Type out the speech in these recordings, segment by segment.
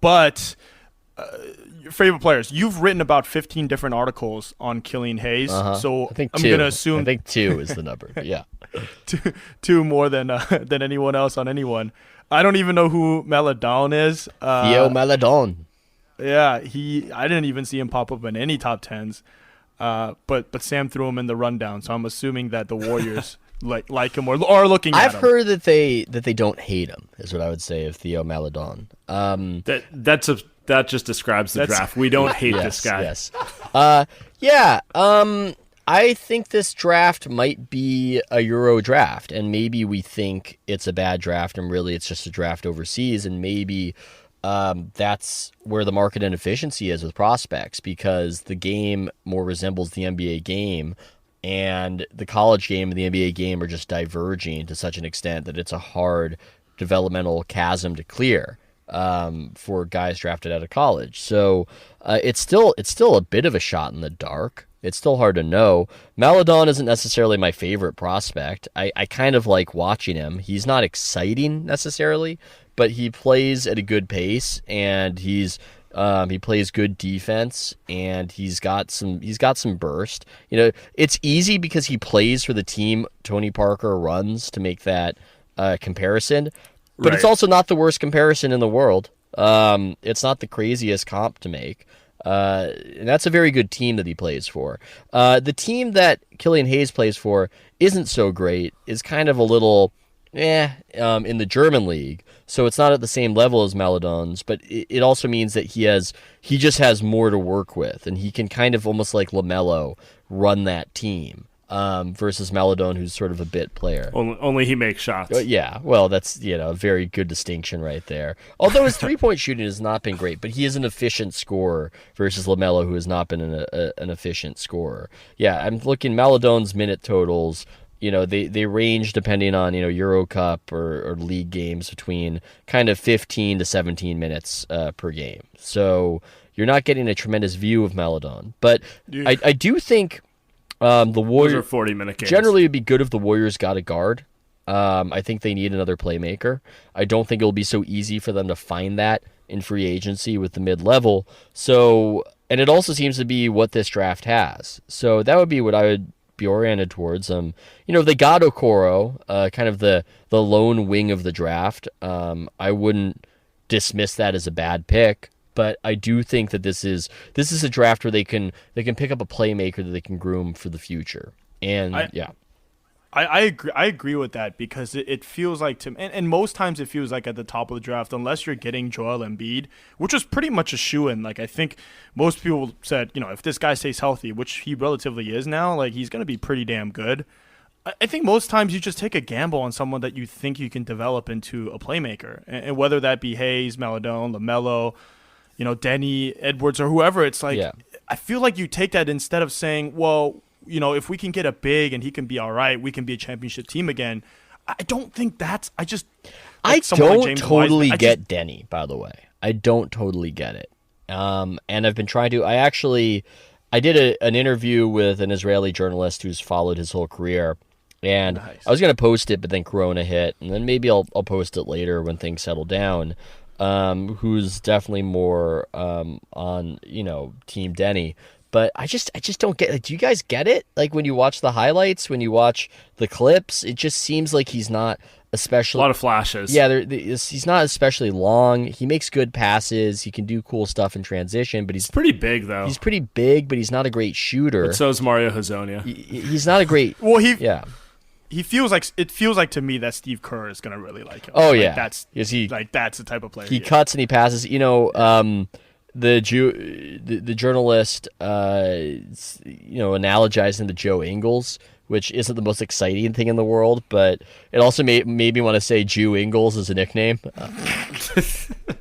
But your favorite players. You've written about 15 different articles on Killian Hayes, so I think I'm 2. gonna assume I think 2 is the number. Yeah. two more than anyone else on anyone. I don't even know who Maladon is. Theo Maladon. Yeah, I didn't even see him pop up in any top tens. But Sam threw him in the rundown, so I'm assuming that the Warriors like him or are looking at him. I've heard that they don't hate him, is what I would say of Theo Maladon. That just describes the draft. We don't hate this guy. Yes. I think this draft might be a Euro draft, and maybe we think it's a bad draft, and really it's just a draft overseas, and maybe that's where the market inefficiency is with prospects, because the game more resembles the NBA game, and the college game and the NBA game are just diverging to such an extent that it's a hard developmental chasm to clear for guys drafted out of college. So it's still a bit of a shot in the dark. It's still hard to know. Maladon isn't necessarily my favorite prospect. I kind of like watching him. He's not exciting necessarily, but he plays at a good pace, and he plays good defense, and he's got some burst. You know, it's easy because he plays for the team Tony Parker runs to make that comparison, but It's also not the worst comparison in the world. It's not the craziest comp to make. And that's a very good team that he plays for. The team that Killian Hayes plays for isn't so great. Is kind of a little in the German league, so it's not at the same level as Maladon's, but it also means that he just has more to work with, and he can kind of almost like LaMelo run that team. Versus Maladon, who's sort of a bit player. Only he makes shots. Yeah, well, that's a very good distinction right there. Although his 3-point shooting has not been great, but he is an efficient scorer versus LaMelo, who has not been an efficient scorer. Yeah, I'm looking Maladon's minute totals. They range depending on Euro Cup or league games between kind of 15 to 17 minutes per game. So you're not getting a tremendous view of Maladon, but I do think. The Warriors are 40-minute games. Generally, it'd be good if the Warriors got a guard. I think they need another playmaker. I don't think it'll be so easy for them to find that in free agency with the mid-level. So, and it also seems to be what this draft has. So that would be what I would be oriented towards. If they got Okoro, kind of the lone wing of the draft, I wouldn't dismiss that as a bad pick. But I do think that this is a draft where they can pick up a playmaker that they can groom for the future. And I agree with that, because it feels like and most times it feels like at the top of the draft, unless you're getting Joel Embiid, which was pretty much a shoo-in. Like, I think most people said, if this guy stays healthy, which he relatively is now, like, he's going to be pretty damn good. I think most times you just take a gamble on someone that you think you can develop into a playmaker, and whether that be Hayes, Maladon, LaMelo, Denny, Edwards, or whoever. It's like, I feel like you take that instead of saying, well, if we can get a big and he can be all right, we can be a championship team again. I don't think that's. I don't totally get Denny, by the way. I don't totally get it. And I've been trying to. I did an interview with an Israeli journalist who's followed his whole career, and nice. I was going to post it, but then Corona hit, and then maybe I'll post it later when things settle down. Who's definitely more on Team Denny, but I just don't get it. Do you guys get it? Like, when you watch the highlights, when you watch the clips, it just seems like he's not especially a lot of flashes. Yeah, he's not especially long. He makes good passes. He can do cool stuff in transition, but he's pretty big though. He's pretty big, but he's not a great shooter. But so is Mario Hazonia. He's not a great. Well, It feels like to me that Steve Kerr is gonna really like him. Oh, like, yeah, that's the type of player he cuts and he passes. The journalist, analogizing to Joe Ingles, which isn't the most exciting thing in the world, but it also made me want to say Jew Ingles as a nickname.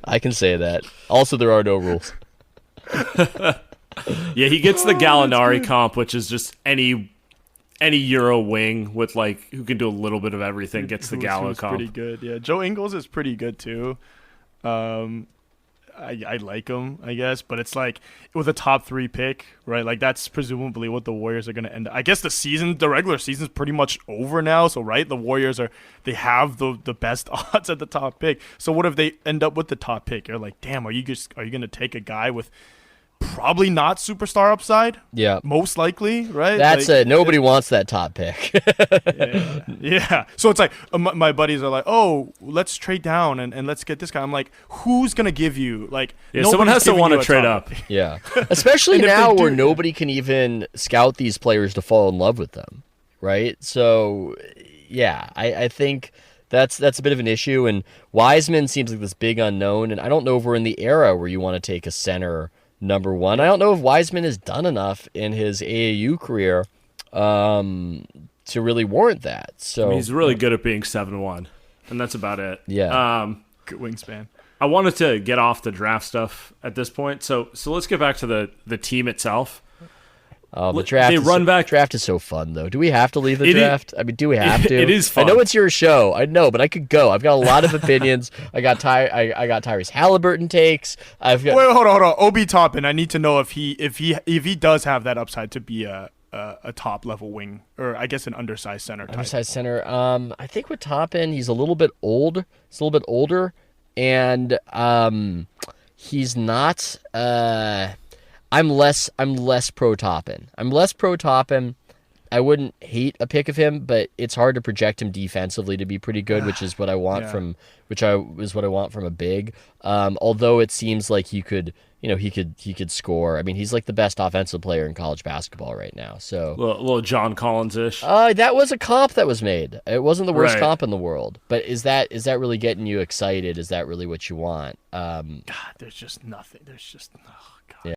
I can say that. Also, there are no rules. Yeah, he gets the Gallinari comp, which is just any Euro wing with who can do a little bit of everything gets the Gallo comp. Pretty good, yeah. Joe Ingles is pretty good too. I like him, I guess, but it's like with a top 3 pick, right? Like that's presumably what the Warriors are going to end. I guess the regular season's pretty much over now, so right, the Warriors they have the best odds at the top pick. So what if they end up with the top pick? You're like, damn, are you going to take a guy with probably not superstar upside? Yeah. Most likely, right? That's like, it. Nobody wants that top pick. Yeah. So it's like my buddies are like, oh, let's trade down and let's get this guy. I'm like, who's gonna give you like? Yeah, someone has to want to trade up. Yeah. Especially And if now they where do- nobody can even scout these players to fall in love with them, right? So, yeah, I think that's a bit of an issue. And Wiseman seems like this big unknown. And I don't know if we're in the era where you want to take a center number 1. I don't know if Wiseman has done enough in his AAU career to really warrant that. So He's really good at being 7-1, and that's about it. Yeah. Good wingspan. I wanted to get off the draft stuff at this point, so let's get back to the team itself. The draft. They run back. Draft is so fun, though. Do we have to leave the It is- draft? I mean, do we have to? It is fun. I know it's your show. I know, but I could go. I've got a lot of opinions. I got Tyrese Halliburton takes. I've got. Wait, hold on. Obi Toppin. I need to know if he does have that upside to be a top level wing, or I guess an undersized center type. Undersized center. I think with Toppin, he's a little bit old. He's a little bit older, and he's not. I'm less pro Toppin. I'm less pro Toppin. I wouldn't hate a pick of him, but it's hard to project him defensively to be pretty good, which is what I want Yeah. from a big. Although it seems like he could score. I mean, he's like the best offensive player in college basketball right now. So Little John Collins-ish. that was a comp that was made. It wasn't the worst Right. comp in the world. But is that really getting you excited? Is that really what you want? God, there's just nothing. There's just oh God. Yeah.